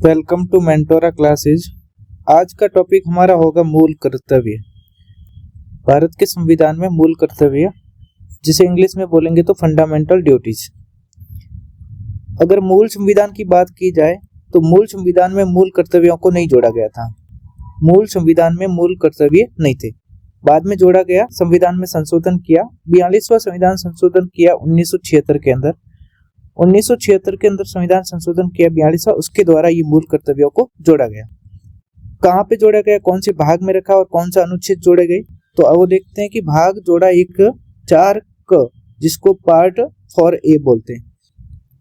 Welcome to मेंटोरा classes. आज का topic हमारा होगा मूल कर्तव्य। भारत के संविधान में मूल कर्तव्य, जिसे इंग्लिश में बोलेंगे तो फंडामेंटल ड्यूटीज। अगर मूल संविधान की बात की जाए तो मूल संविधान में मूल कर्तव्यों को नहीं जोड़ा गया था। मूल संविधान में मूल कर्तव्य नहीं थे, बाद में जोड़ा गया। संविधान में संशोधन किया, 42वां संविधान संशोधन किया 1976 के अंदर। 1976 के अंदर संविधान संशोधन किया 42वां, उसके द्वारा ये मूल कर्तव्यों को जोड़ा गया। कहाँ पे जोड़ा गया, कौन से भाग में रखा और कौन सा अनुच्छेद जोड़े गए, तो अब वो देखते हैं कि भाग जोड़ा एक 4 क, जिसको पार्ट 4A बोलते हैं।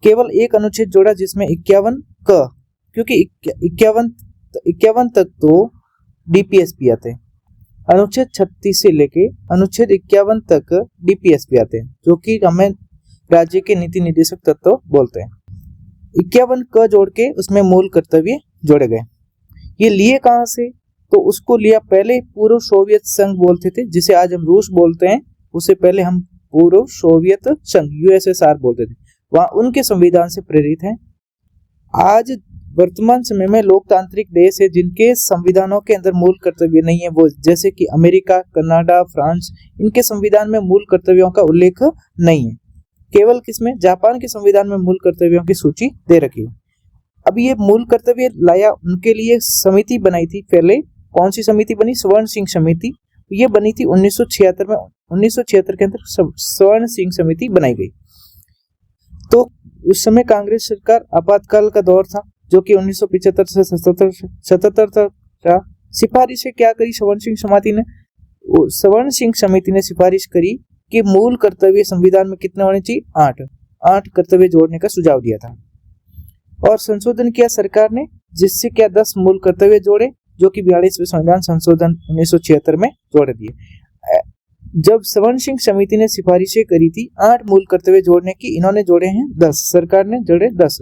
केवल एक अनुच्छेद जोड़ा जिसमें 51 क, क्योंकि 51 तक तो डीपीएसपी आते हैं। अनुच्छेद 36 से लेके अनुच्छेद 51 तक डीपीएसपी आते हैं, जो कि हमें राज्य के नीति निर्देशक तत्व बोलते हैं। 51 क जोड़ के उसमें मूल कर्तव्य जोड़े गए। ये लिए कहाँ से, तो उसको लिया पहले पूर्व सोवियत संघ बोलते थे, जिसे आज हम रूस बोलते हैं। उससे पहले हम पूर्व सोवियत संघ यूएसएसआर बोलते थे, वहां उनके संविधान से प्रेरित हैं। आज वर्तमान समय में लोकतांत्रिक देश है जिनके संविधानों के अंदर मूल कर्तव्य नहीं है, वो जैसे कि अमेरिका, कनाडा, फ्रांस, इनके संविधान में मूल कर्तव्यों का उल्लेख नहीं है। केवल किसमें, जापान के संविधान में मूल कर्तव्यों की सूची दे रखी है। अब ये मूल कर्तव्य लाया, उनके लिए समिति बनाई थी। पहले कौन सी समिति बनी, स्वर्ण सिंह समिति। ये बनी थी 1976 में। 1976 के अंदर स्वर्ण सिंह समिति बनाई गई। तो उस समय कांग्रेस सरकार, आपातकाल का दौर था, जो कि 1975 से 77 तक था। सिफारिशें क्या करी स्वर्ण सिंह समिति ने, स्वर्ण सिंह समिति ने सिफारिश करी कि मूल कर्तव्य संविधान में कितने होने चाहिए, 8 कर्तव्य जोड़ने का सुझाव दिया था। और संशोधन किया सरकार ने, जिससे क्या 10 मूल कर्तव्य जोड़े, जो कि 42वें संविधान संशोधन 1976 में जोड़ दिए। जब स्वर्ण सिंह समिति ने सिफारिशें करी थी 8 मूल कर्तव्य जोड़ने की, इन्होंने जोड़े हैं 10, सरकार ने जोड़े 10।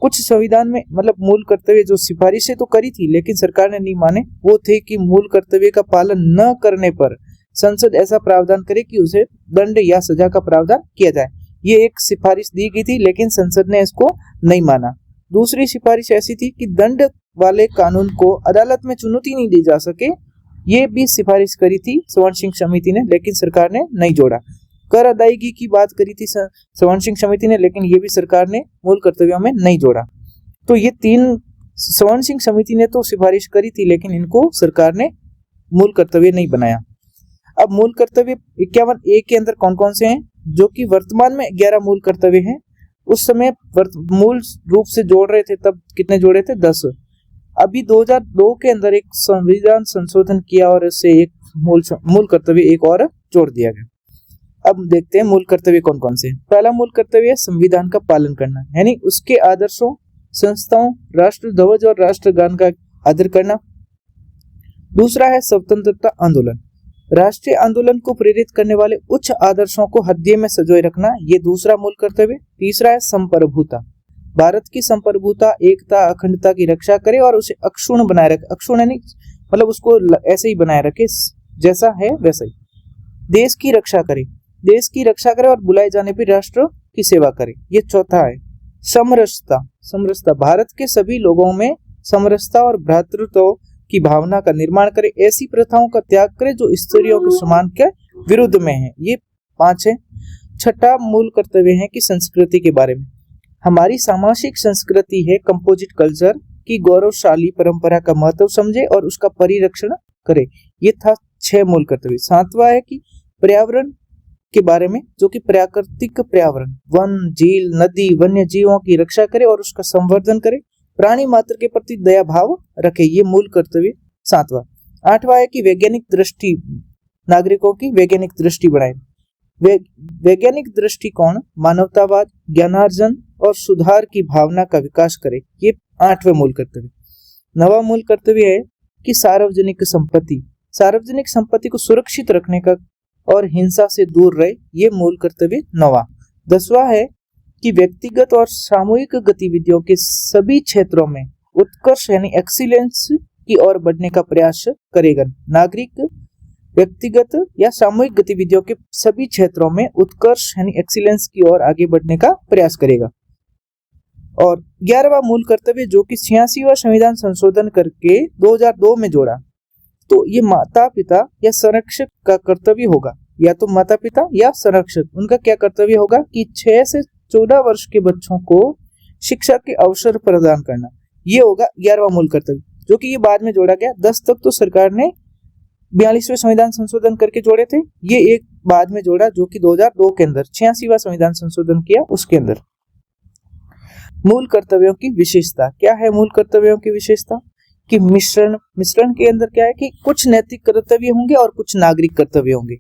कुछ संविधान में मतलब मूल कर्तव्य जो सिफारिशें तो करी थी लेकिन सरकार ने नहीं माने, वो थे कि मूल कर्तव्य का पालन न करने पर संसद ऐसा प्रावधान करे कि उसे दंड या सजा का प्रावधान किया जाए। ये एक सिफारिश दी गई थी लेकिन संसद ने इसको नहीं माना। दूसरी सिफारिश ऐसी थी कि दंड वाले कानून को अदालत में चुनौती नहीं दी जा सके, ये भी सिफारिश करी थी स्वर्ण सिंह समिति ने, लेकिन सरकार ने नहीं जोड़ा। कर अदायगी की बात करी थी स्वर्ण सिंह समिति ने, लेकिन ये भी सरकार ने मूल कर्तव्यों में नहीं जोड़ा। तो ये 3 स्वर्ण सिंह समिति ने तो सिफारिश करी थी लेकिन इनको सरकार ने मूल कर्तव्य नहीं बनाया। अब मूल कर्तव्य 51A के अंदर कौन कौन से हैं, जो कि वर्तमान में 11 मूल कर्तव्य हैं। उस समय मूल रूप से जोड़ रहे थे तब कितने जोड़े थे, 10। अभी 2002 के अंदर एक संविधान संशोधन किया और इससे एक मूल कर्तव्य एक और जोड़ दिया गया। अब देखते हैं मूल कर्तव्य कौन कौन से। पहला मूल कर्तव्य है संविधान का पालन करना, यानी उसके आदर्शों, संस्थाओं, राष्ट्र ध्वज और राष्ट्रगान का आदर करना। दूसरा है स्वतंत्रता आंदोलन, राष्ट्रीय आंदोलन को प्रेरित करने वाले उच्च आदर्शों को हृदय में संजोए रखना, ये दूसरा मूल कर्तव्य। तीसरा है संप्रभुता, भारत की संप्रभुता, एकता, अखंडता की रक्षा करे और उसे अक्षुण्ण बनाए रखे। अक्षुण्ण यानी मतलब उसको ऐसे ही बनाए रखे जैसा है वैसा ही। देश की रक्षा करे और बुलाए जाने पर राष्ट्र की सेवा करे, ये चौथा है। समरसता, भारत के सभी लोगों में समरसता और भ्रातृत्व की भावना का निर्माण करे, ऐसी प्रथाओं का त्याग करे जो स्त्रियों के समान के विरुद्ध में है, ये 5 है। छठा मूल कर्तव्य है कि संस्कृति के बारे में, हमारी सामाजिक संस्कृति है कंपोजिट कल्चर की गौरवशाली परंपरा का महत्व समझे और उसका परिरक्षण करे, ये था 6 मूल कर्तव्य। 7वां है कि पर्यावरण के बारे में, जो कि प्राकृतिक पर्यावरण, वन, झील, नदी, वन्य जीवों की रक्षा करे और उसका संवर्धन करे, प्राणी मात्र के प्रति दया भाव रखे, ये मूल कर्तव्य 7वां। 8वां है कि वैज्ञानिक दृष्टि, नागरिकों की वैज्ञानिक दृष्टि बढ़ाए। वैज्ञानिक दृष्टिकोण, मानवतावाद, ज्ञानार्जन और सुधार की भावना का विकास करे, ये 8वें मूल कर्तव्य। 9वां मूल कर्तव्य है कि सार्वजनिक संपत्ति को सुरक्षित रखने का और हिंसा से दूर रहे, ये मूल कर्तव्य 9वां। 10वां है कि व्यक्तिगत और सामूहिक गतिविधियों के सभी क्षेत्रों में उत्कर्ष यानी एक्सीलेंस की ओर बढ़ने का प्रयास करेगा। नागरिक व्यक्तिगत या सामूहिक गतिविधियों के सभी क्षेत्रों में उत्कर्ष यानी एक्सीलेंस की ओर आगे बढ़ने का प्रयास करेगा। और 11वां मूल कर्तव्य जो कि 86वां संविधान संशोधन करके 2002 में जोड़ा, तो ये माता पिता या संरक्षक का कर्तव्य होगा, या तो माता पिता या संरक्षक उनका क्या कर्तव्य होगा कि 6 से 14 वर्ष के बच्चों को शिक्षा के अवसर प्रदान करना। ये होगा 11वां मूल कर्तव्य, जो कि ये बाद में जोड़ा गया। 10 तक तो सरकार ने 42वें संविधान संशोधन करके जोड़े थे, ये एक बाद में जोड़ा जो कि 2002 के अंदर 86वां संविधान संशोधन किया उसके अंदर। मूल कर्तव्यों की विशेषता क्या है? मूल कर्तव्यों की विशेषता कि मिश्रण के अंदर क्या है कि कुछ नैतिक कर्तव्य होंगे और कुछ नागरिक कर्तव्य होंगे।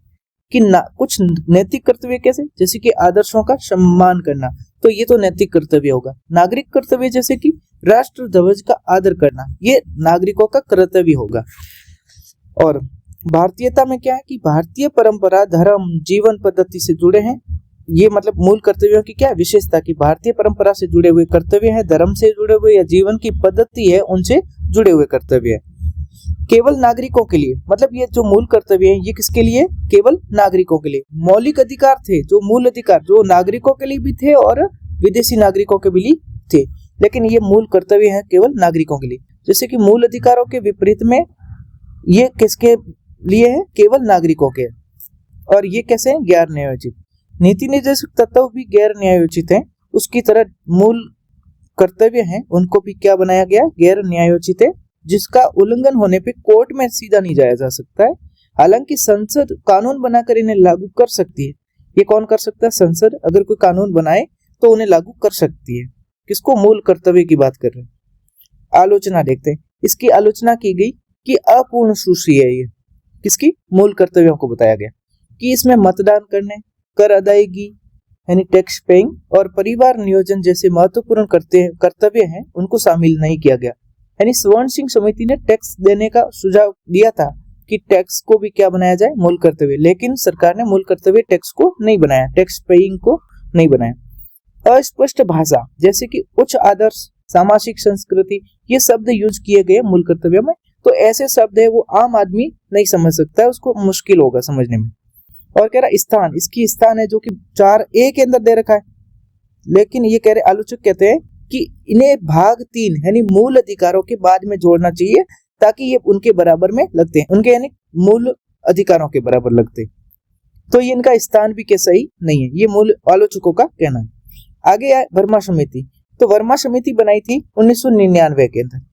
कि कुछ नैतिक कर्तव्य कैसे? जैसे कि आदर्शों का सम्मान करना, तो ये तो नैतिक कर्तव्य होगा। नागरिक कर्तव्य जैसे कि राष्ट्र ध्वज का आदर करना, ये नागरिकों का कर्तव्य होगा। और भारतीयता में क्या है कि भारतीय परंपरा, धर्म, जीवन पद्धति से जुड़े हैं। ये मतलब मूल कर्तव्यों की क्या विशेषता कि भारतीय परंपरा से जुड़े हुए कर्तव्य हैं, धर्म से जुड़े हुए या जीवन की पद्धति है उनसे जुड़े हुए कर्तव्य है। केवल नागरिकों के लिए, मतलब ये जो मूल कर्तव्य है ये किसके लिए? केवल नागरिकों के लिए। मौलिक अधिकार थे जो मूल अधिकार जो नागरिकों के लिए भी थे और विदेशी नागरिकों के भी लिए थे, लेकिन ये मूल कर्तव्य है केवल नागरिकों के लिए। जैसे कि मूल अधिकारों के विपरीत में ये किसके लिए है? केवल नागरिकों के। और ये कैसे हैं? गैर न्यायोचित। नीति निर्देशक तत्व भी गैर न्यायोचित हैं, उसकी तरह मूल कर्तव्य हैं उनको भी क्या बनाया गया? गैर न्यायोचित है, जिसका उल्लंघन होने पे कोर्ट में सीधा नहीं जाया जा सकता है। हालांकि संसद कानून बनाकर इन्हें लागू कर सकती है। ये कौन कर सकता है? संसद अगर कोई कानून बनाए तो उन्हें लागू कर सकती है। किसको? मूल कर्तव्य की बात कर रहे हैं। आलोचना देखते हैं। इसकी आलोचना की गई कि अपूर्ण सूची है ये। किसकी? मूल कर्तव्यों को बताया गया कि इसमें मतदान करने, कर अदायगी यानी टैक्स पेइंग और परिवार नियोजन जैसे महत्वपूर्ण कर्तव्य हैं उनको शामिल नहीं किया गया। यानी स्वर्ण सिंह समिति ने टैक्स देने का सुझाव दिया था कि टैक्स को भी क्या बनाया जाए? मूल कर्तव्य, लेकिन सरकार ने मूल कर्तव्य टैक्स को नहीं बनाया, टैक्स पेइंग को नहीं बनाया। अस्पष्ट भाषा जैसे कि उच्च आदर्श, सामाजिक संस्कृति, ये शब्द यूज किए गए मूल कर्तव्य में, तो ऐसे शब्द है वो आम आदमी नहीं समझ सकता है, उसको मुश्किल होगा समझने में। और कह रहा स्थान, इसकी स्थान है जो कि 4A के अंदर दे रखा है, लेकिन ये कह रहे आलोचक कहते हैं कि इन्हें भाग 3 यानी मूल अधिकारों के बाद में जोड़ना चाहिए ताकि ये उनके बराबर में लगते हैं, उनके यानी मूल अधिकारों के बराबर लगते, तो ये इनका स्थान भी क्या सही नहीं है, ये मूल आलोचकों का कहना है। आगे आए वर्मा समिति, तो वर्मा समिति बनाई थी 1999 के अंदर।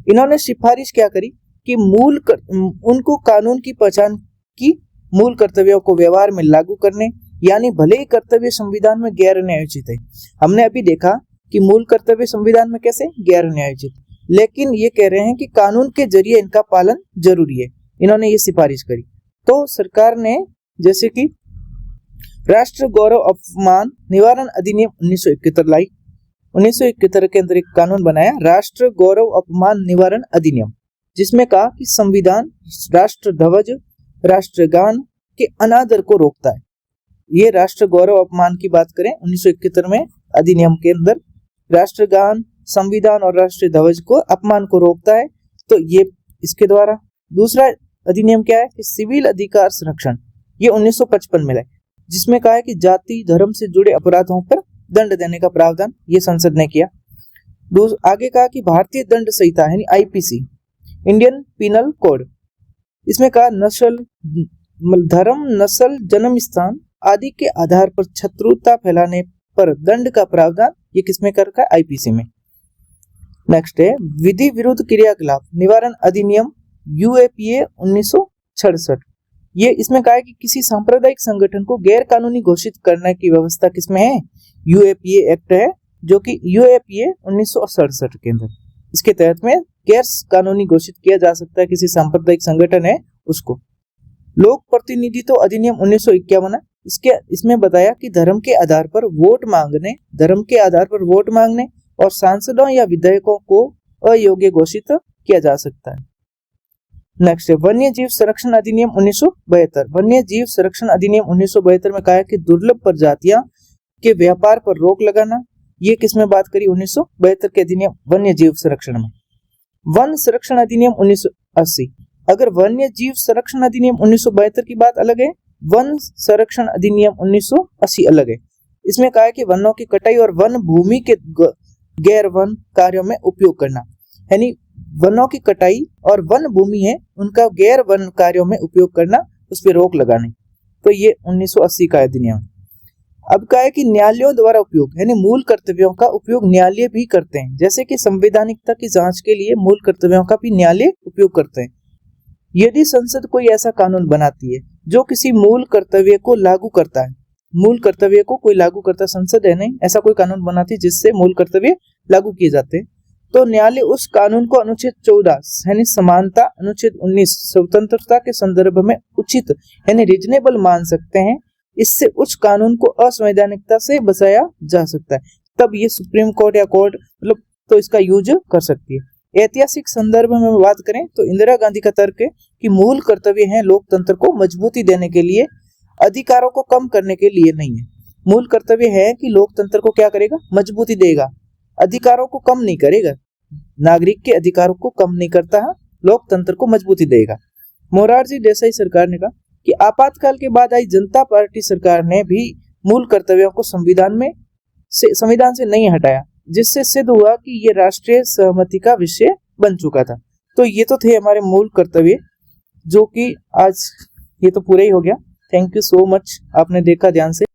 इन्होंने सिफारिश क्या करी कि उनको कानून की पहचान की, मूल कर्तव्यों को व्यवहार में लागू करने, यानी भले ही कर्तव्य संविधान में गैर न्यायोचित है, हमने अभी देखा कि मूल कर्तव्य संविधान में कैसे गैर न्यायोचित, लेकिन ये कह रहे हैं कि कानून के जरिए इनका पालन जरूरी है, इन्होंने ये सिफारिश करी। तो सरकार ने जैसे कि राष्ट्र गौरव अपमान निवारण अधिनियम 1971 लाई। 1971 के अंदर एक कानून बनाया, राष्ट्र गौरव अपमान निवारण अधिनियम, जिसमें कहा कि संविधान राष्ट्र ध्वज, राष्ट्रगान के अनादर को रोकता है। ये राष्ट्र गौरव अपमान की बात करें 1971 में अधिनियम के अंदर राष्ट्रगान, संविधान और राष्ट्रीय ध्वज को अपमान को रोकता है, तो ये इसके द्वारा। दूसरा अधिनियम क्या है कि सिविल अधिकार संरक्षण, ये 1955 में लाए, जिसमें कहा है कि जाति धर्म से जुड़े अपराधों पर दंड देने का प्रावधान ये संसद ने किया। आगे कहा कि भारतीय दंड संहिता यानी आईपीसी, इंडियन पिनल कोड, इसमें कहा नस्ल, धर्म, नस्ल, जन्म स्थान आदि के आधार पर शत्रुता फैलाने पर दंड का प्रावधान ये किसमें कर रखा है? आईपीसी में। नेक्स्ट है विधि विरुद्ध क्रियाकलाप निवारण अधिनियम यूएपीए 1966, ये इसमें कहा है कि किसी सांप्रदायिक संगठन को गैर कानूनी घोषित करने की व्यवस्था किसमें है? यूएपीए एक्ट है, जो कि यूएपीए 1967 के अंदर, इसके तहत में गैर कानूनी घोषित किया जा सकता है किसी सांप्रदायिक संगठन है उसको। लोक प्रतिनिधित्व अधिनियम 1951 है, इसमें बताया कि धर्म के आधार पर वोट मांगने और सांसदों या विधायकों को अयोग्य घोषित किया जा सकता है। नेक्स्ट है वन्य जीव संरक्षण अधिनियम 1972। वन्य जीव संरक्षण अधिनियम 1972 में कहा है कि दुर्लभ प्रजातियां के व्यापार पर रोक लगाना, ये किसमें बात करी? 1972 के अधिनियम वन्य जीव संरक्षण में। वन संरक्षण अधिनियम 1980, अगर वन्य जीव संरक्षण अधिनियम 1972 की बात अलग है, वन संरक्षण अधिनियम 1980 अलग है। इसमें कहा है कि वनों की कटाई और वन भूमि के गैर वन कार्यों में उपयोग करना, यानी वनों की कटाई और वन भूमि है उनका गैर वन कार्यों में उपयोग करना, उस पर रोक लगानी। तो ये 1980 का अधिनियम। अब क्या है कि न्यायालयों द्वारा उपयोग, यानी मूल कर्तव्यों का उपयोग न्यायालय भी करते हैं, जैसे कि संवैधानिकता की जांच के लिए मूल कर्तव्यों का भी न्यायालय उपयोग करते हैं। यदि संसद कोई ऐसा कानून बनाती है जो किसी मूल कर्तव्य को लागू करता है, मूल कर्तव्य को कोई लागू करता, संसद है नहीं, ऐसा कोई कानून बनाती है जिससे मूल कर्तव्य लागू किए जाते हैं, तो न्यायालय उस कानून को अनुच्छेद 14 यानी समानता, अनुच्छेद 19 स्वतंत्रता के संदर्भ में उचित यानी रीजनेबल मान सकते हैं। इससे उस कानून को असंवैधानिकता से बचाया जा सकता है, तब ये सुप्रीम कोर्ट या कोर्ट मतलब तो इसका यूज कर सकती है। ऐतिहासिक संदर्भ में बात करें तो इंदिरा गांधी का तर्क है कि मूल कर्तव्य है लोकतंत्र को मजबूती देने के लिए, अधिकारों को कम करने के लिए नहीं है। मूल कर्तव्य है कि लोकतंत्र को क्या करेगा, मजबूती देगा, अधिकारों को कम नहीं करेगा, नागरिक के अधिकारों को कम नहीं करता है, लोकतंत्र को मजबूती देगा। मोरारजी देसाई सरकार ने कहा कि आपातकाल के बाद आई जनता पार्टी सरकार ने भी मूल कर्तव्यों को संविधान से नहीं हटाया, जिससे सिद्ध हुआ कि ये राष्ट्रीय सहमति का विषय बन चुका था। तो ये तो थे हमारे मूल कर्तव्य, जो कि आज ये तो पूरा ही हो गया। थैंक यू सो मच, आपने देखा ध्यान से।